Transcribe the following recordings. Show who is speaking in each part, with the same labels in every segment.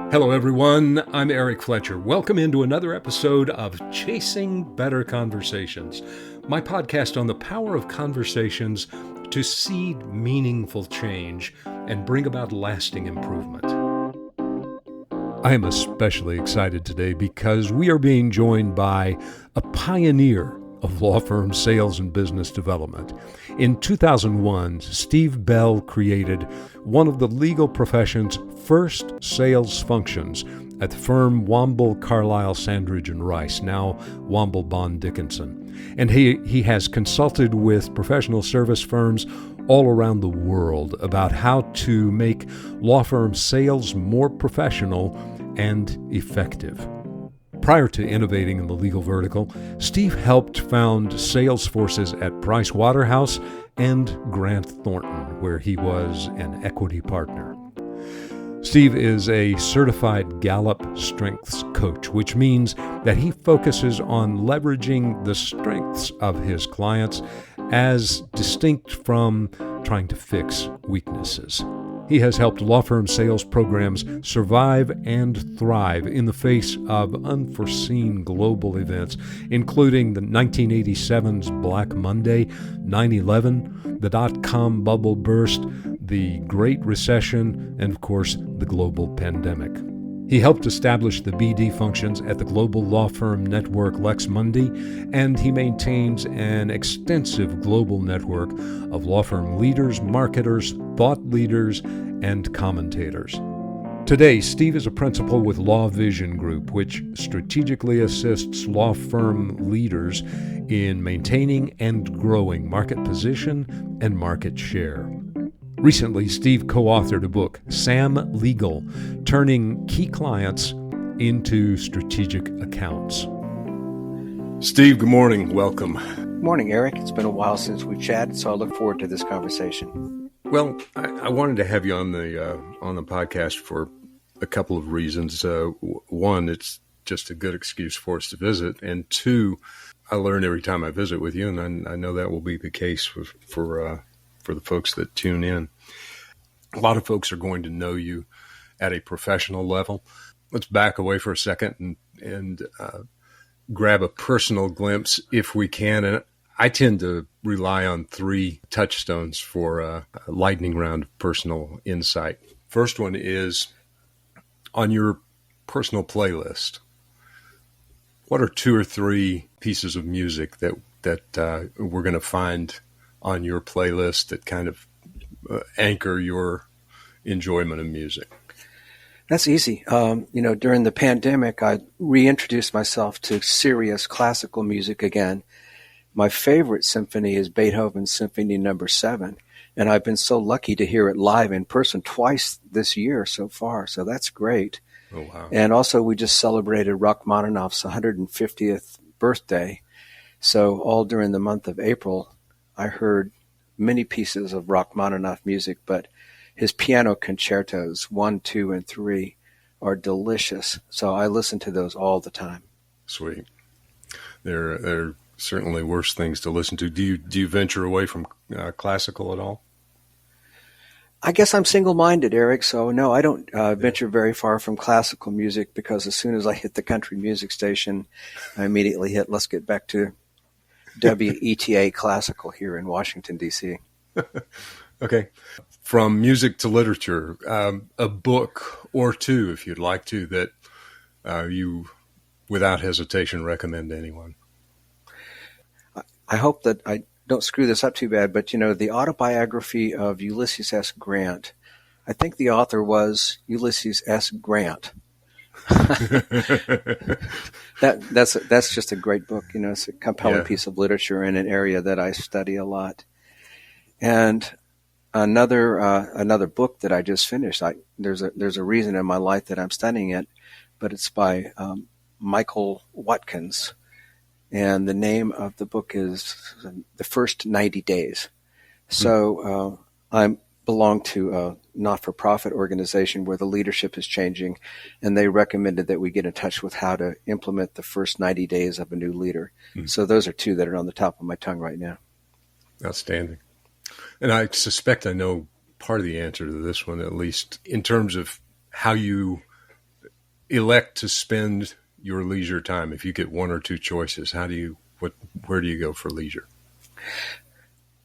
Speaker 1: Hello, everyone. I'm Eric Fletcher. Welcome into another episode of Chasing Better Conversations, my podcast on the power of conversations to seed meaningful change and bring about lasting improvement. I am especially excited today because we are being joined by a pioneer of law firm sales and business development. In 2001, Steve Bell created one of the legal profession's first sales functions at the firm Womble, Carlisle, Sandridge & Rice, now Womble, Bond, Dickinson. And he has consulted with professional service firms all around the world about how to make law firm sales more professional and effective. Prior to innovating in the legal vertical, Steve helped found sales forces at Price Waterhouse and Grant Thornton, where he was an equity partner. Steve is a certified Gallup Strengths Coach, which means that he focuses on leveraging the strengths of his clients as distinct from trying to fix weaknesses. He has helped law firm sales programs survive and thrive in the face of unforeseen global events, including the 1987's Black Monday, 9/11, the dot-com bubble burst, the Great Recession, and of course, the global pandemic. He helped establish the BD functions at the global law firm network Lex Mundi, and he maintains an extensive global network of law firm leaders, marketers, thought leaders, and commentators. Today, Steve is a principal with Law Vision Group, which strategically assists law firm leaders in maintaining and growing market position and market share. Recently, Steve co-authored a book, Sam Legal, Turning Key Clients into Strategic Accounts. Steve, good morning. Welcome.
Speaker 2: Good morning, Eric. It's been a while since we've chatted, so I look forward to this conversation.
Speaker 1: Well, I wanted to have you on the podcast for a couple of reasons. One, it's just a good excuse for us to visit, and two, I learn every time I visit with you, and I know that will be the case for the folks that tune in. A lot of folks are going to know you at a professional level. Let's back away for a second and grab a personal glimpse if we can. And I tend to rely on three touchstones for a lightning round of personal insight. First one is on your personal playlist. What are two or three pieces of music that we're going to find on your playlist that kind of anchor your enjoyment of music?
Speaker 2: That's easy. During the pandemic, I reintroduced myself to serious classical music again. My favorite symphony is Beethoven's Symphony No. 7, and I've been so lucky to hear it live in person twice this year so far, so that's great.
Speaker 1: Oh, wow.
Speaker 2: And also, we just celebrated Rachmaninoff's 150th birthday, so all during the month of April, I heard many pieces of Rachmaninoff music, but his piano concertos 1, 2, and 3 are delicious. So I listen to those all the time.
Speaker 1: Sweet. There are certainly worse things to listen to. Do you venture away from classical at all?
Speaker 2: I guess I'm single-minded, Eric. So no, I don't venture very far from classical music because as soon as I hit the country music station, I immediately hit, let's get back to WETA Classical here in Washington, D.C.
Speaker 1: Okay. From music to literature, a book or two, if you'd like to, that you, without hesitation, recommend to anyone.
Speaker 2: I hope that I don't screw this up too bad, but, the autobiography of Ulysses S. Grant, I think the author was Ulysses S. Grant. That's just a great book. It's a compelling piece of literature in an area that I study a lot. And another book that I just finished. There's a reason in my life that I'm studying it, but it's by Michael Watkins, and the name of the book is The First 90 Days. So I belong to a not-for-profit organization where the leadership is changing, and they recommended that we get in touch with how to implement the first 90 days of a new leader. So those are two that are on the top of my tongue right now.
Speaker 1: Outstanding. And I suspect I know part of the answer to this one, at least in terms of how you elect to spend your leisure time, if you get one or two choices, where do you go for leisure?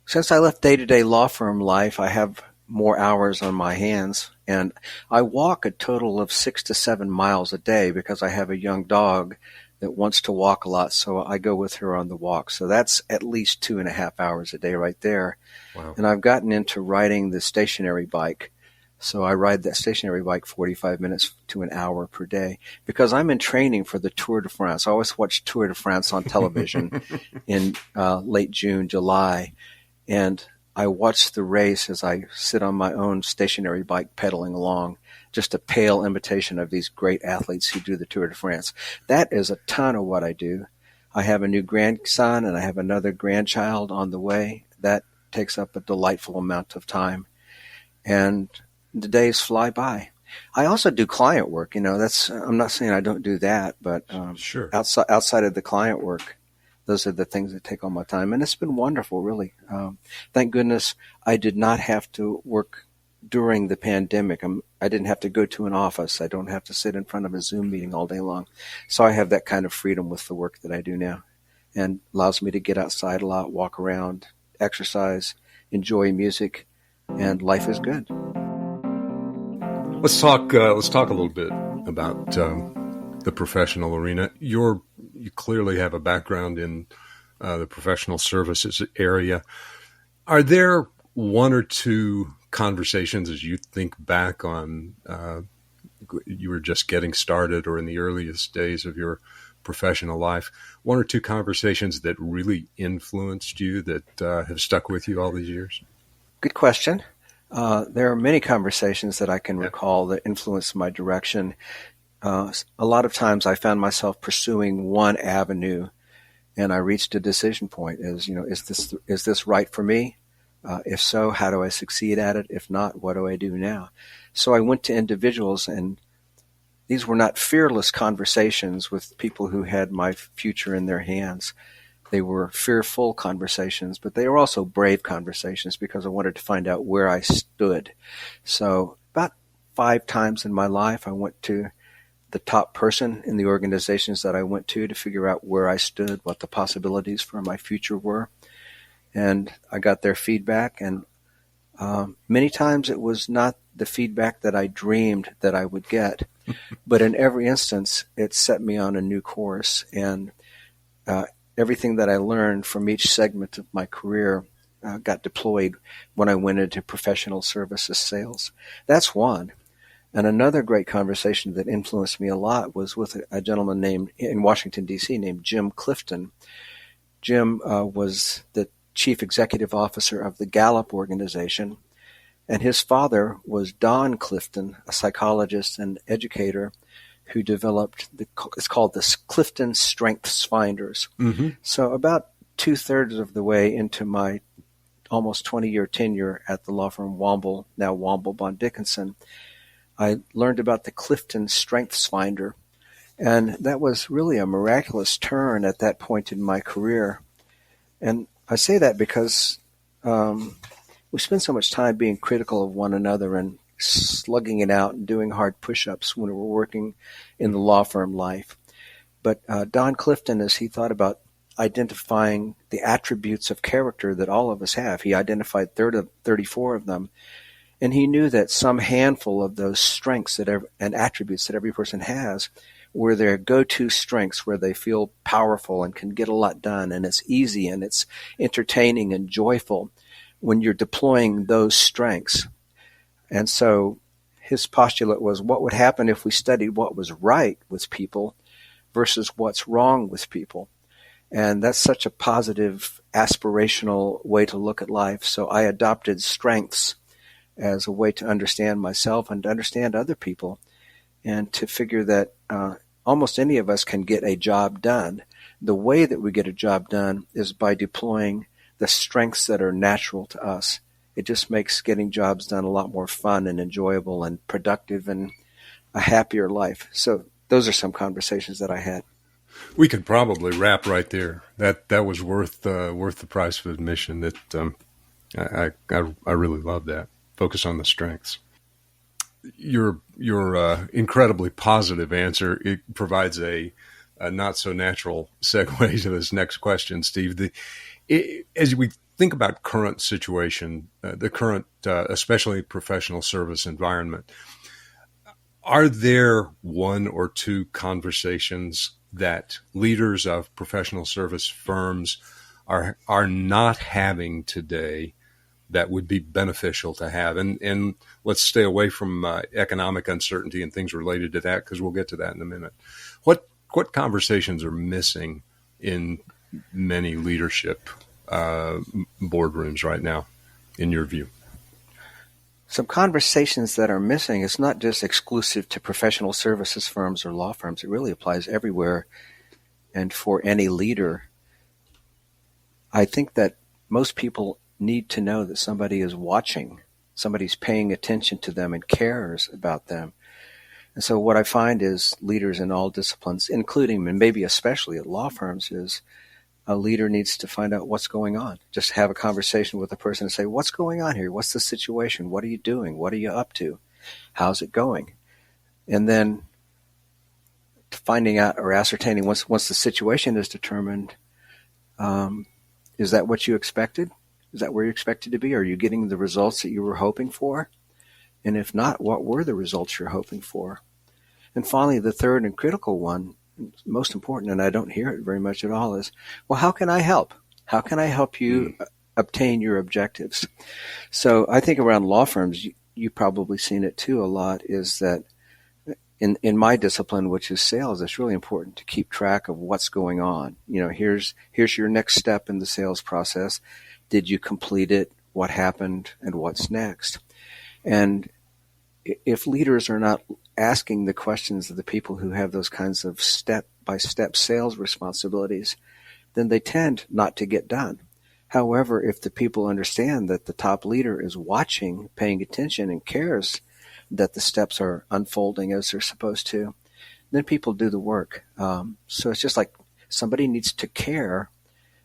Speaker 2: Since I left day-to-day law firm life, I have more hours on my hands, and I walk a total of 6 to 7 miles a day because I have a young dog that wants to walk a lot, so I go with her on the walk. So that's at least 2.5 hours a day right there.
Speaker 1: Wow.
Speaker 2: And I've gotten into riding the stationary bike. So I ride that stationary bike 45 minutes to an hour per day because I'm in training for the Tour de France. I always watch Tour de France on television in late June, July. And I watch the race as I sit on my own stationary bike pedaling along, just a pale imitation of these great athletes who do the Tour de France. That is a ton of what I do. I have a new grandson and I have another grandchild on the way. That takes up a delightful amount of time. And the days fly by. I also do client work. I'm not saying I don't do that, but
Speaker 1: Sure.
Speaker 2: outside of the client work, those are the things that take all my time. And it's been wonderful, really. Thank goodness I did not have to work during the pandemic. I didn't have to go to an office. I don't have to sit in front of a Zoom meeting all day long. So I have that kind of freedom with the work that I do now, and allows me to get outside a lot, walk around, exercise, enjoy music, and life is good.
Speaker 1: Let's talk a little bit about the professional arena. You clearly have a background in the professional services area. Are there one or two conversations as you think back on you were just getting started or in the earliest days of your professional life, one or two conversations that really influenced you that have stuck with you all these years?
Speaker 2: Good question. There are many conversations that I can recall that influenced my direction. A lot of times I found myself pursuing one avenue, and I reached a decision point. Is this right for me? If so, how do I succeed at it? If not, what do I do now? So I went to individuals, and these were not fearless conversations with people who had my future in their hands. They were fearful conversations, but they were also brave conversations because I wanted to find out where I stood. So about 5 times in my life, I went to the top person in the organizations that I went to figure out where I stood, what the possibilities for my future were. And I got their feedback, and many times it was not the feedback that I dreamed that I would get, but in every instance, it set me on a new course, and everything that I learned from each segment of my career got deployed when I went into professional services sales. That's one. And another great conversation that influenced me a lot was with a gentleman in Washington, D.C. named Jim Clifton. Jim was the chief executive officer of the Gallup organization, and his father was Don Clifton, a psychologist and educator who developed it's called the Clifton Strengths Finders. Mm-hmm. So about 2/3 of the way into my almost 20-year tenure at the law firm Womble, now Womble Bond Dickinson, I learned about the Clifton Strengths Finder. And that was really a miraculous turn at that point in my career. And I say that because we spend so much time being critical of one another and slugging it out and doing hard push-ups when we're working in the law firm life. But Don Clifton, as he thought about identifying the attributes of character that all of us have, he identified 34 of them. And he knew that some handful of those strengths and attributes that every person has were their go-to strengths, where they feel powerful and can get a lot done, and it's easy and it's entertaining and joyful when you're deploying those strengths. And so his postulate was, what would happen if we studied what was right with people versus what's wrong with people? And that's such a positive, aspirational way to look at life. So I adopted strengths as a way to understand myself and to understand other people, and to figure that almost any of us can get a job done. The way that we get a job done is by deploying the strengths that are natural to us. It just makes getting jobs done a lot more fun and enjoyable and productive and a happier life. So those are some conversations that I had.
Speaker 1: We could probably wrap right there. That was worth the price of admission. That I really love that. Focus on the strengths. your incredibly positive answer, it provides a not so natural segue to this next question, Steve. As we think about current situation, the current, especially professional service environment, are there one or two conversations that leaders of professional service firms are not having today that would be beneficial to have? And let's stay away from economic uncertainty and things related to that, because we'll get to that in a minute. What conversations are missing in many leadership boardrooms right now, in your view?
Speaker 2: Some conversations that are missing is not just exclusive to professional services firms or law firms. It really applies everywhere. And for any leader, I think that most people need to know that somebody is watching, somebody's paying attention to them and cares about them. And so what I find is leaders in all disciplines, including and maybe especially at law firms, is a leader needs to find out what's going on. Just have a conversation with a person and say, what's going on here? What's the situation? What are you doing? What are you up to? How's it going? And then finding out or ascertaining once the situation is determined, is that what you expected? Is that where you expected to be? Are you getting the results that you were hoping for? And if not, what were the results you're hoping for? And finally, the third and critical one, most important, and I don't hear it very much at all, is, well, how can I help? How can I help you obtain your objectives? So I think around law firms, you've probably seen it too a lot, is that in my discipline, which is sales, it's really important to keep track of what's going on. You know, here's your next step in the sales process. Did you complete it? What happened? And what's next? And if leaders are not asking the questions of the people who have those kinds of step-by-step sales responsibilities, then they tend not to get done. However, if the people understand that the top leader is watching, paying attention, and cares that the steps are unfolding as they're supposed to, then people do the work. So it's just like somebody needs to care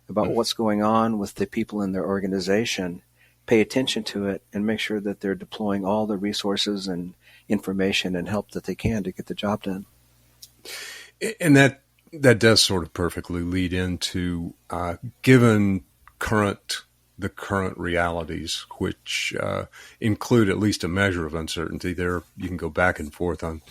Speaker 2: about what's going on with the people in their organization, pay attention to it, and make sure that they're deploying all the resources and information and help that they can to get the job done.
Speaker 1: And that does sort of perfectly lead into, given the current realities, which include at least a measure of uncertainty. There, you can go back and forth on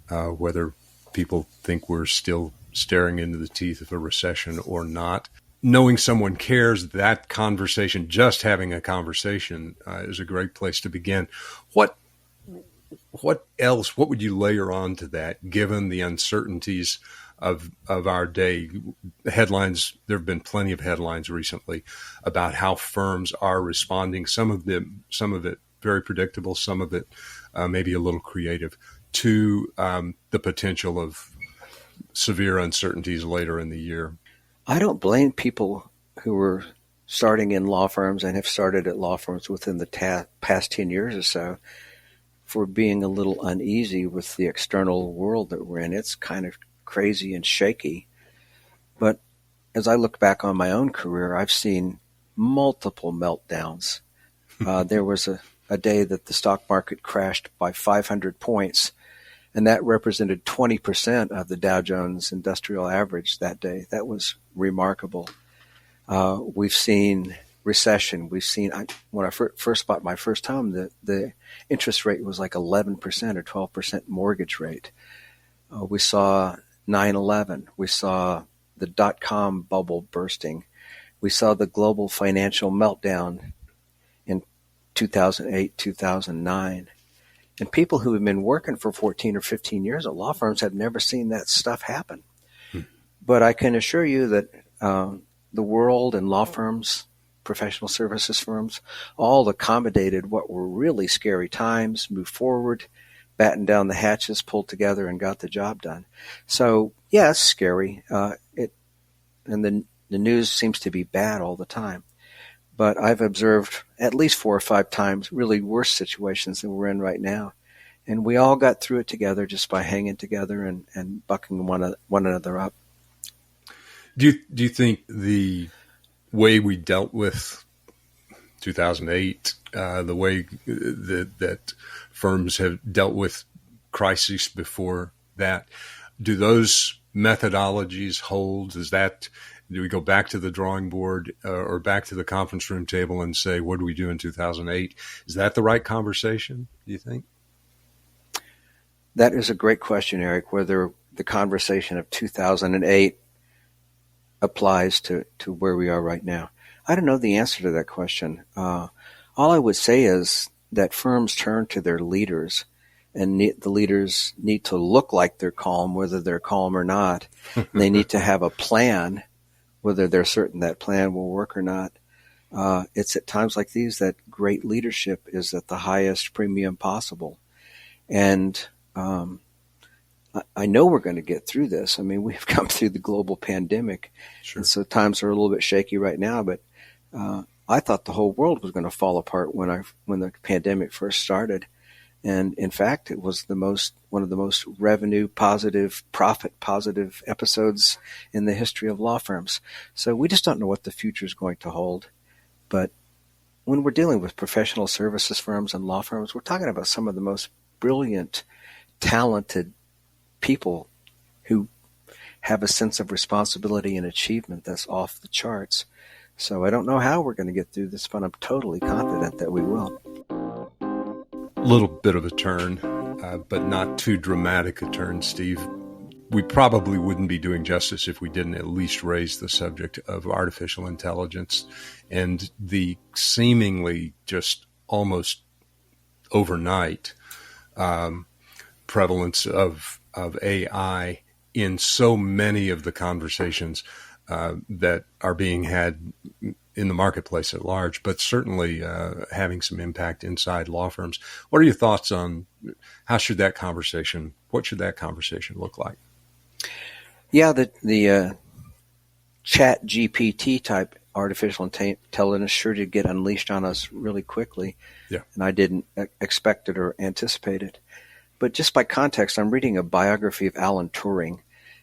Speaker 1: whether people think we're still staring into the teeth of a recession or not. Knowing someone cares, that conversation, just having a conversation, is a great place to begin. What else? What would you layer on to that, given the uncertainties of our day? Headlines. There have been plenty of headlines recently about how firms are responding. Some of it very predictable. Some of it maybe a little creative to the potential of severe uncertainties later in the year.
Speaker 2: I don't blame people who are starting in law firms and have started at law firms within the past 10 years or so for being a little uneasy with the external world that we're in. It's kind of crazy and shaky. But as I look back on my own career, I've seen multiple meltdowns. There was a day that the stock market crashed by 500 points, and that represented 20% of the Dow Jones Industrial Average that day. That was remarkable. We've seen recession. We've seen, when I first bought my first home, the interest rate was like 11% or 12% mortgage rate. We saw 9/11. We saw the dot-com bubble bursting. We saw the global financial meltdown in 2008, 2009. And people who have been working for 14 or 15 years at law firms have never seen that stuff happen. But I can assure you that the world and law firms, professional services firms, all accommodated what were really scary times, moved forward, battened down the hatches, pulled together, and got the job done. So, yeah, it's scary. And the news seems to be bad all the time. But I've observed at least 4 or 5 times really worse situations than we're in right now. And we all got through it together just by hanging together and bucking one another up.
Speaker 1: Do you think the way we dealt with 2008, the way that firms have dealt with crises before that. Do those methodologies hold? Do we go back to the drawing board or back to the conference room table and say, what do we do in 2008? Is that the right conversation, do you think?
Speaker 2: That is a great question, Eric, whether the conversation of 2008 applies to where we are right now. I don't know the answer to that question. All I would say is that firms turn to their leaders, and the leaders need to look like they're calm, whether they're calm or not. They need to have a plan, whether they're certain that plan will work or not. It's at times like these that great leadership is at the highest premium possible. And I know we're going to get through this. I mean, we've come through the global pandemic. Sure. And so times are a little bit shaky right now, but I thought the whole world was going to fall apart when the pandemic first started. And in fact, it was one of the most revenue positive, profit positive episodes in the history of law firms. So we just don't know what the future is going to hold. But when we're dealing with professional services firms and law firms, we're talking about some of the most brilliant, talented people who have a sense of responsibility and achievement that's off the charts. So I don't know how we're going to get through this, but I'm totally confident that we will.
Speaker 1: Little bit of a turn, but not too dramatic a turn, Steve. We probably wouldn't be doing justice if we didn't at least raise the subject of artificial intelligence and the seemingly just almost overnight prevalence of AI in so many of the conversations that are being had in the marketplace at large, but certainly having some impact inside law firms. What are your thoughts on what should that conversation look like?
Speaker 2: Yeah, the chat GPT type artificial intelligence sure did get unleashed on us really quickly. Yeah. And I didn't expect it or anticipate it. But just by context, I'm reading a biography of Alan Turing.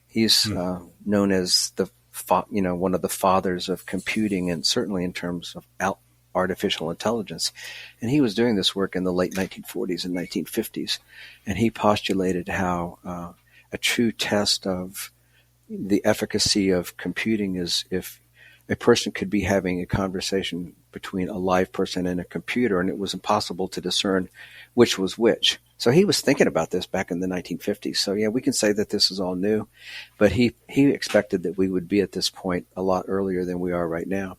Speaker 2: He's known as one of the fathers of computing, and certainly in terms of artificial intelligence. And he was doing this work in the late 1940s and 1950s. And he postulated how a true test of the efficacy of computing is if a person could be having a conversation between a live person and a computer, and it was impossible to discern which was which. So he was thinking about this back in the 1950s. So yeah, we can say that this is all new, but he expected that we would be at this point a lot earlier than we are right now.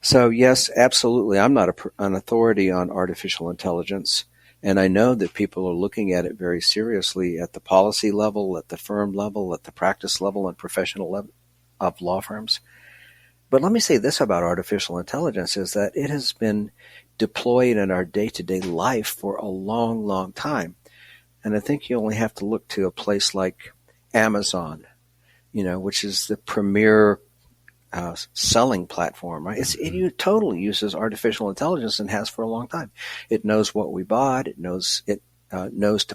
Speaker 2: So yes, absolutely. I'm not an authority on artificial intelligence, and I know that people are looking at it very seriously at the policy level, at the firm level, at the practice level, and professional level of law firms. But let me say this about artificial intelligence is that it has been deployed in our day-to-day life for a long, long time. And I think you only have to look to a place like Amazon, which is the premier selling platform, right? It totally uses artificial intelligence and has for a long time. It knows what we bought. It knows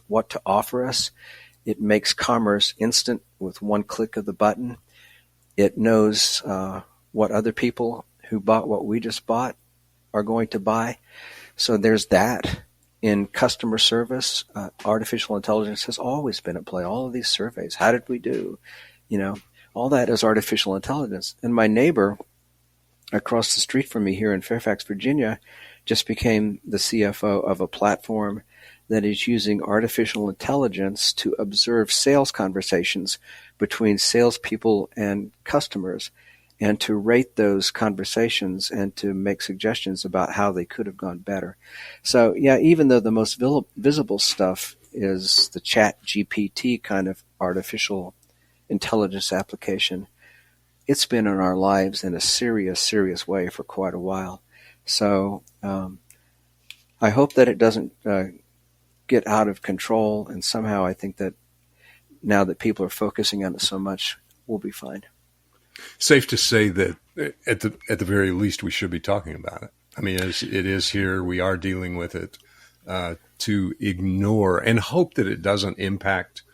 Speaker 2: what to offer us. It makes commerce instant with one click of the button. It knows what other people who bought what we just bought are going to buy. So there's that. In customer service, artificial intelligence has always been at play. All of these surveys, how did we do? All that is artificial intelligence. And my neighbor across the street from me here in Fairfax, Virginia, just became the CFO of a platform that is using artificial intelligence to observe sales conversations between salespeople and customers, and to rate those conversations and to make suggestions about how they could have gone better. So, yeah, even though the most visible stuff is the chat GPT kind of artificial intelligence application, it's been in our lives in a serious, serious way for quite a while. So I hope that it doesn't get out of control, and somehow I think that now that people are focusing on it so much, we'll be fine.
Speaker 1: Safe to say that at the very least we should be talking about it. I mean, it is here. We are dealing with it. To ignore and hope that it doesn't impact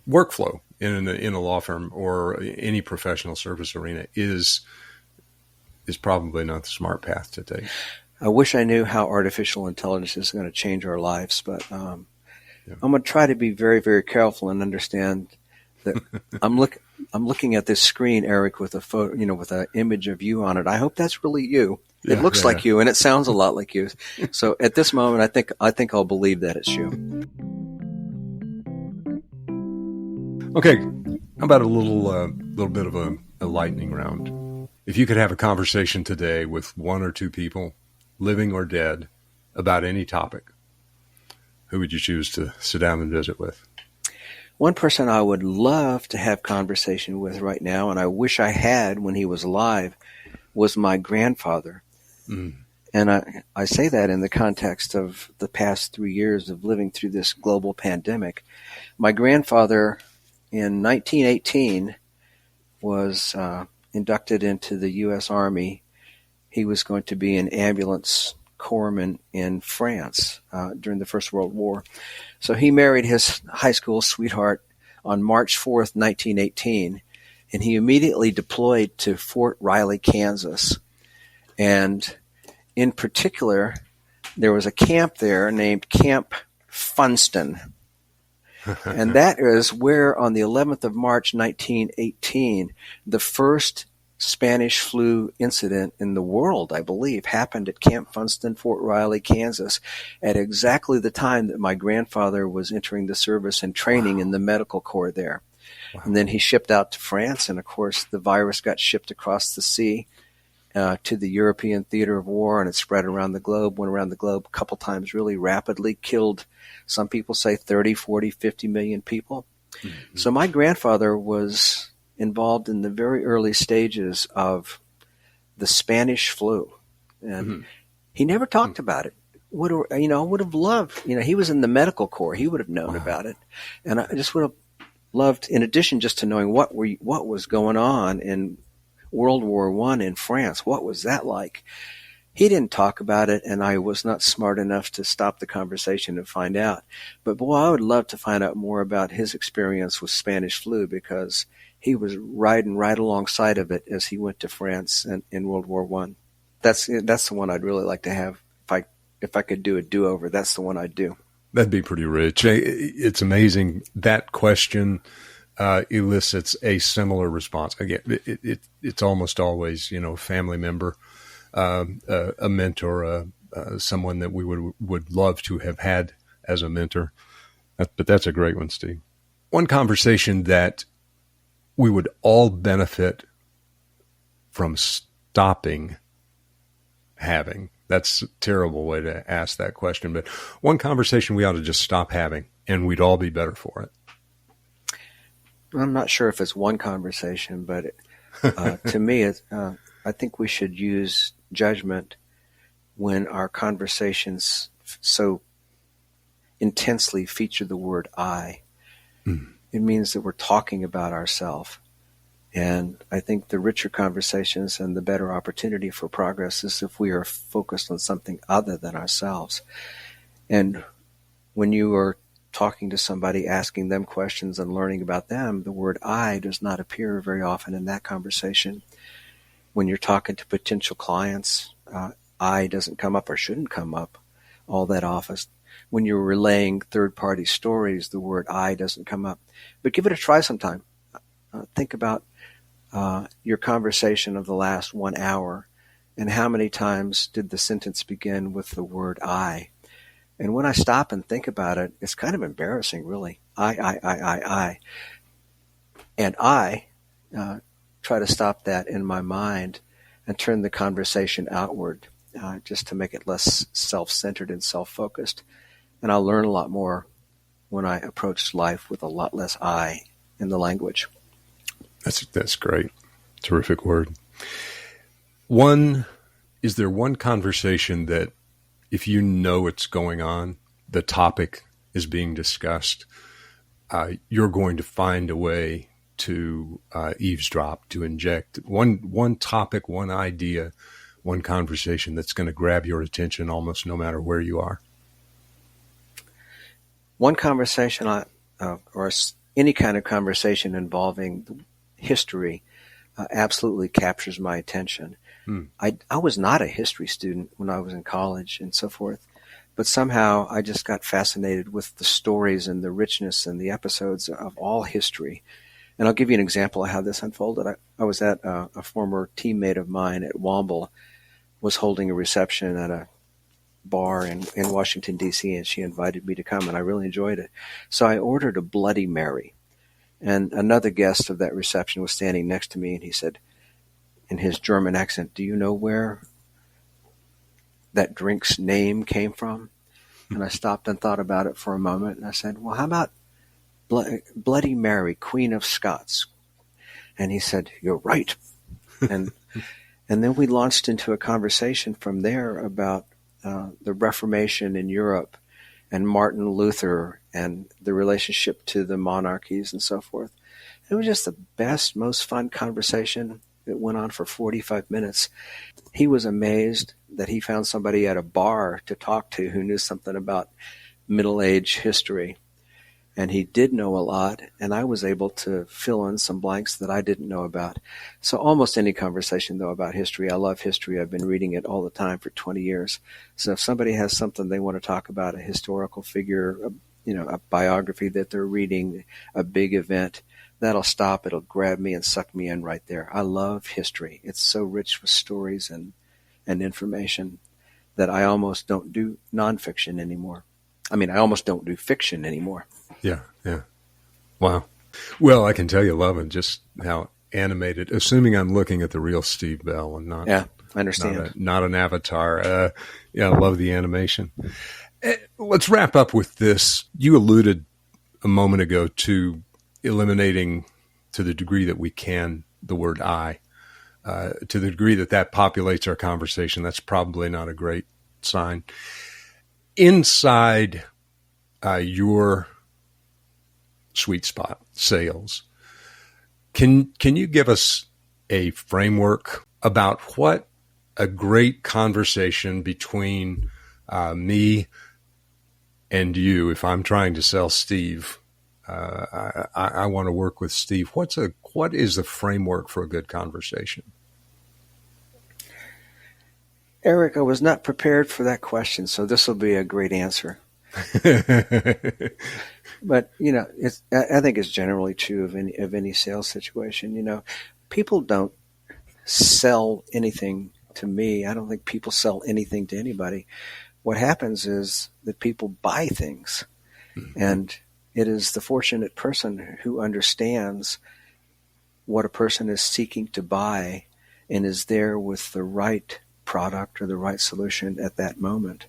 Speaker 1: workflow in a law firm or any professional service arena is probably not the smart path to take.
Speaker 2: I wish I knew how artificial intelligence is going to change our lives, but I'm going to try to be very, very careful and understand that I'm looking at this screen, Eric, with a photo, with an image of you on it. I hope that's really you. It looks like you, and it sounds a lot like you. So at this moment, I think I'll believe that it's you.
Speaker 1: Okay, how about a little bit of a lightning round? If you could have a conversation today with one or two people, living or dead, about any topic, who would you choose to sit down and visit with?
Speaker 2: One person I would love to have conversation with right now, and I wish I had when he was alive, was my grandfather. Mm. And I say that in the context of the past 3 years of living through this global pandemic. My grandfather, in 1918, was inducted into the U.S. Army. He was going to be an ambulance corpsman in France during the First World War. So he married his high school sweetheart on March 4th, 1918, and he immediately deployed to Fort Riley, Kansas. And in particular, there was a camp there named Camp Funston. And that is where, on the 11th of March, 1918, the first Spanish flu incident in the world, I believe, happened at Camp Funston, Fort Riley, Kansas, at exactly the time that my grandfather was entering the service and training in the medical corps there. Wow. And then he shipped out to France, and of course the virus got shipped across the sea to the European theater of war, and it spread around the globe, went around the globe a couple times really rapidly, killed, some people say 30, 40, 50 million people. Mm-hmm. So my grandfather was involved in the very early stages of the Spanish flu. And he never talked about it. Would have loved, he was in the medical corps. He would have known about it. And I just would have loved, in addition just to knowing what was going on in World War I in France, what was that like? He didn't talk about it, and I was not smart enough to stop the conversation and find out. But boy, I would love to find out more about his experience with Spanish flu, because he was riding right alongside of it as he went to France in World War I. That's the one I'd really like to have. If I could do a do-over, that's the one I'd do.
Speaker 1: That'd be pretty rich. It's amazing. That question elicits a similar response. Again, it's almost always, a family member, a mentor, someone that we would love to have had as a mentor. But that's a great one, Steve. One conversation that we would all benefit from stopping having. That's a terrible way to ask that question, but one conversation we ought to just stop having, and we'd all be better for it.
Speaker 2: I'm not sure if it's one conversation, but to me, I think we should use judgment when our conversations so intensely feature the word I. Mm. It means that we're talking about ourselves. And I think the richer conversations and the better opportunity for progress is if we are focused on something other than ourselves. And when you are talking to somebody, asking them questions and learning about them, the word I does not appear very often in that conversation. When you're talking to potential clients, I doesn't come up or shouldn't come up all that often. When you're relaying third-party stories, the word I doesn't come up. But give it a try sometime. Think about your conversation of the last 1 hour, and how many times did the sentence begin with the word I? And when I stop and think about it, it's kind of embarrassing, really. I. And I try to stop that in my mind and turn the conversation outward, just to make it less self-centered and self-focused. And I'll learn a lot more when I approach life with a lot less I in the language.
Speaker 1: That's great. Terrific word. Is there one conversation that, if you know it's going on, the topic is being discussed, you're going to find a way to eavesdrop, to inject one topic, one idea, one conversation that's going to grab your attention almost no matter where you are?
Speaker 2: One conversation, or any kind of conversation involving history, absolutely captures my attention. I was not a history student when I was in college and so forth, but somehow I just got fascinated with the stories and the richness and the episodes of all history. And I'll give you an example of how this unfolded. I was at a former teammate of mine at Womble was holding a reception at a bar in Washington, D.C., and she invited me to come, and I really enjoyed it. So I ordered a Bloody Mary. And another guest of that reception was standing next to me, and he said, in his German accent, "Do you know where that drink's name came from?" And I stopped and thought about it for a moment, and I said, "Well, how about Bloody Mary, Queen of Scots?" And he said, "You're right." And then we launched into a conversation from there about the Reformation in Europe and Martin Luther and the relationship to the monarchies and so forth. It was just the best, most fun conversation. It went on for 45 minutes. He was amazed that he found somebody at a bar to talk to who knew something about Middle Age history. And he did know a lot, and I was able to fill in some blanks that I didn't know about. So almost any conversation, though, about history. I love history. I've been reading it all the time for 20 years. So if somebody has something they want to talk about, a historical figure, a biography that they're reading, a big event, that'll stop. It'll grab me and suck me in right there. I love history. It's so rich with stories and information that I almost don't do nonfiction anymore. I mean, I almost don't do fiction anymore.
Speaker 1: Yeah, yeah. Wow. Well, I can tell you, loving just how animated, assuming I'm looking at the real Steve Bell and not,
Speaker 2: yeah, I understand.
Speaker 1: Not an avatar. I love the animation. Let's wrap up with this. You alluded a moment ago to eliminating, to the degree that we can, the word I. To the degree that populates our conversation, that's probably not a great sign. Inside your sweet spot, sales, can you give us a framework about what a great conversation between me and you, if I'm trying to sell Steve, I want to work with Steve. What is the framework for a good conversation?
Speaker 2: Eric, I was not prepared for that question, so this will be a great answer. But I think it's generally true of any sales situation. People don't sell anything to me. I don't think people sell anything to anybody. What happens is that people buy things, and it is the fortunate person who understands what a person is seeking to buy and is there with the right product or the right solution at that moment.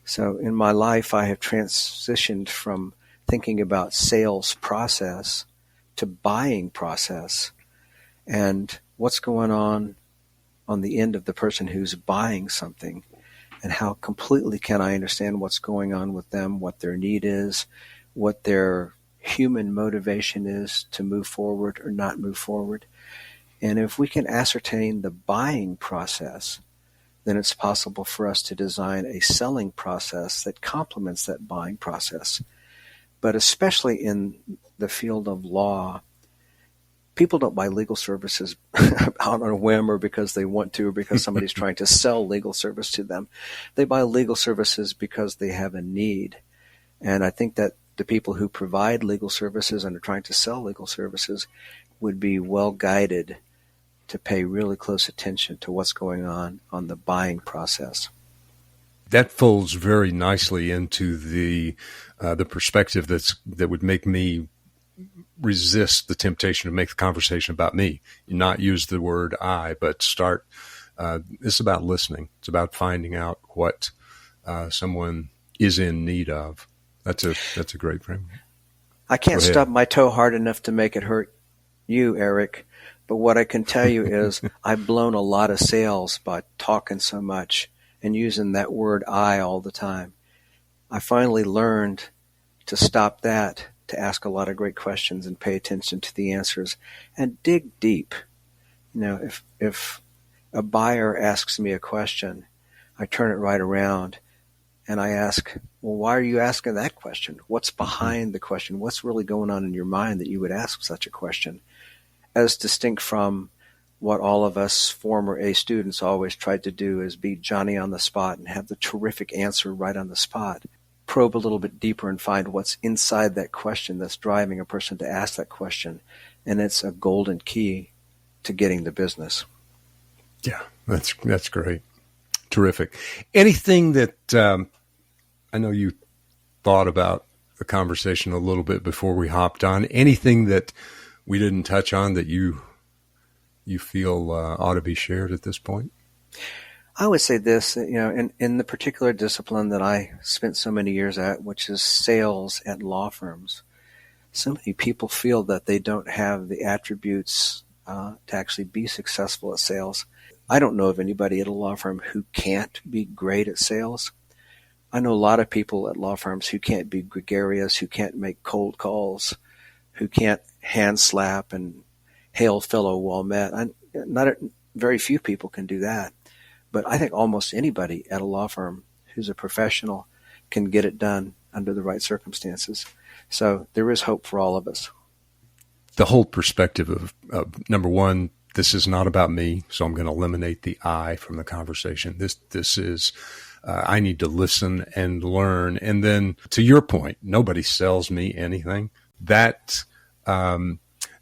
Speaker 2: So in my life, I have transitioned from thinking about sales process to buying process and what's going on the end of the person who's buying something, and how completely can I understand what's going on with them, what their need is, what their human motivation is to move forward or not move forward. And if we can ascertain the buying process, then it's possible for us to design a selling process that complements that buying process. But especially in the field of law, people don't buy legal services out on a whim or because they want to or because somebody's trying to sell legal service to them. They buy legal services because they have a need. And I think that the people who provide legal services and are trying to sell legal services would be well guided to pay really close attention to what's going on the buying process.
Speaker 1: That folds very nicely into the perspective that would make me resist the temptation to make the conversation about me. Not use the word I, but start. It's about listening. It's about finding out what someone is in need of. That's a great framework.
Speaker 2: I can't stub my toe hard enough to make it hurt you, Eric. But what I can tell you is I've blown a lot of sales by talking so much and using that word I all the time. I finally learned to stop that, to ask a lot of great questions and pay attention to the answers and dig deep. If a buyer asks me a question, I turn it right around and I ask, well, why are you asking that question? What's behind the question? What's really going on in your mind that you would ask such a question? As distinct from, what all of us former A students always tried to do is be Johnny on the spot and have the terrific answer right on the spot. Probe a little bit deeper and find what's inside that question that's driving a person to ask that question. And it's a golden key to getting the business.
Speaker 1: Yeah, that's great. Terrific. Anything that I know you thought about the conversation a little bit before we hopped on, anything that we didn't touch on that you feel ought to be shared at this point?
Speaker 2: I would say this, in the particular discipline that I spent so many years at, which is sales at law firms, so many people feel that they don't have the attributes to actually be successful at sales. I don't know of anybody at a law firm who can't be great at sales. I know a lot of people at law firms who can't be gregarious, who can't make cold calls, who can't hand slap and hail fellow well met. Very few people can do that. But I think almost anybody at a law firm who's a professional can get it done under the right circumstances. So there is hope for all of us.
Speaker 1: The whole perspective of number one, this is not about me, so I'm going to eliminate the I from the conversation. This is, I need to listen and learn. And then to your point, nobody sells me anything. That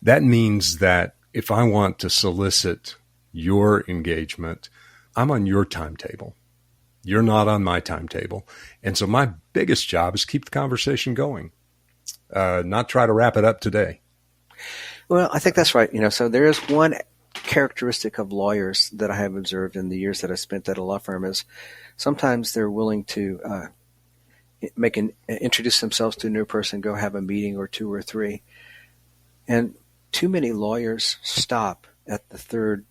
Speaker 1: means that if I want to solicit your engagement, I'm on your timetable. You're not on my timetable. And so my biggest job is keep the conversation going, not try to wrap it up today.
Speaker 2: Well, I think that's right. So there is one characteristic of lawyers that I have observed in the years that I spent at a law firm is sometimes they're willing to introduce themselves to a new person, go have a meeting or two or three. And too many lawyers stop at the third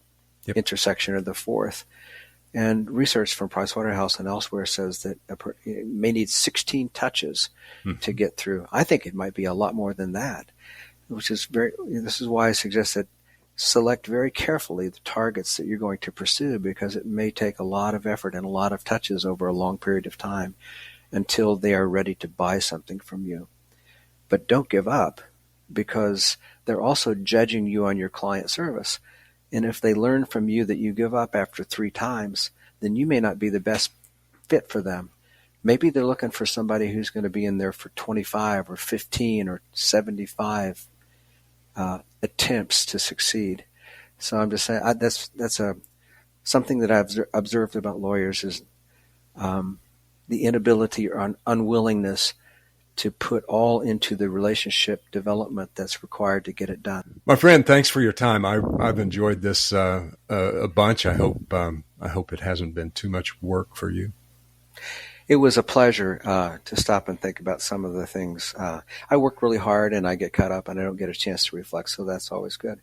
Speaker 2: intersection or the fourth. And research from Pricewaterhouse and elsewhere says that it may need 16 touches to get through. I think it might be a lot more than that, this is why I suggest that select very carefully the targets that you're going to pursue, because it may take a lot of effort and a lot of touches over a long period of time until they are ready to buy something from you. But don't give up, because they're also judging you on your client service. And if they learn from you that you give up after 3 times, then you may not be the best fit for them. Maybe they're looking for somebody who's going to be in there for 25 or 15 or 75 attempts to succeed. So I'm just saying that's something that I've observed about lawyers is the inability or unwillingness to put all into the relationship development that's required to get it done.
Speaker 1: My friend, thanks for your time. I've enjoyed this a bunch. I hope it hasn't been too much work for you.
Speaker 2: It was a pleasure to stop and think about some of the things. I work really hard and I get caught up and I don't get a chance to reflect, so that's always good.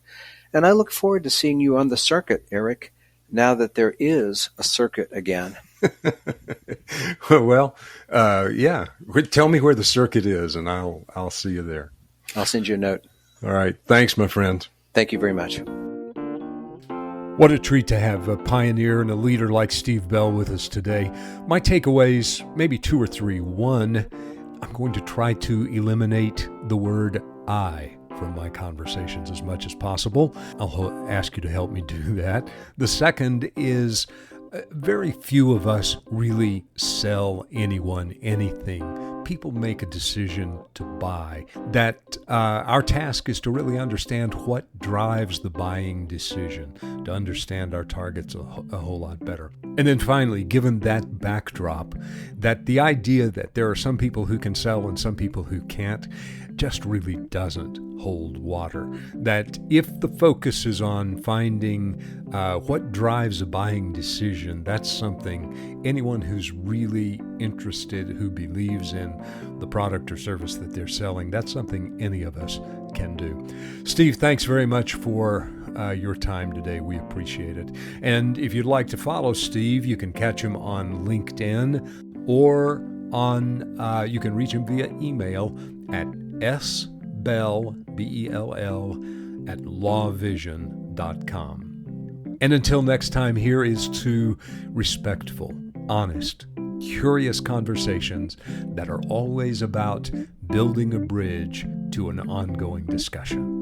Speaker 2: And I look forward to seeing you on the circuit, Eric, now that there is a circuit again.
Speaker 1: Well, yeah. Tell me where the circuit is, and I'll see you there.
Speaker 2: I'll send you a note.
Speaker 1: All right. Thanks, my friend.
Speaker 2: Thank you very much.
Speaker 1: What a treat to have a pioneer and a leader like Steve Bell with us today. My takeaways, maybe 2 or 3. 1, I'm going to try to eliminate the word I from my conversations as much as possible. I'll ask you to help me do that. The second is very few of us really sell anyone anything. People make a decision to buy. That our task is to really understand what drives the buying decision, to understand our targets a whole lot better. And then finally, given that backdrop, that the idea that there are some people who can sell and some people who can't just really doesn't hold water. That if the focus is on finding what drives a buying decision, that's something anyone who's really interested, who believes in the product or service that they're selling, that's something any of us can do. Steve, thanks very much for your time today. We appreciate it. And if you'd like to follow Steve, you can catch him on LinkedIn or you can reach him via email at sbell, B-E-L-L, at lawvision.com. And until next time, here is to respectful, honest, curious conversations that are always about building a bridge to an ongoing discussion.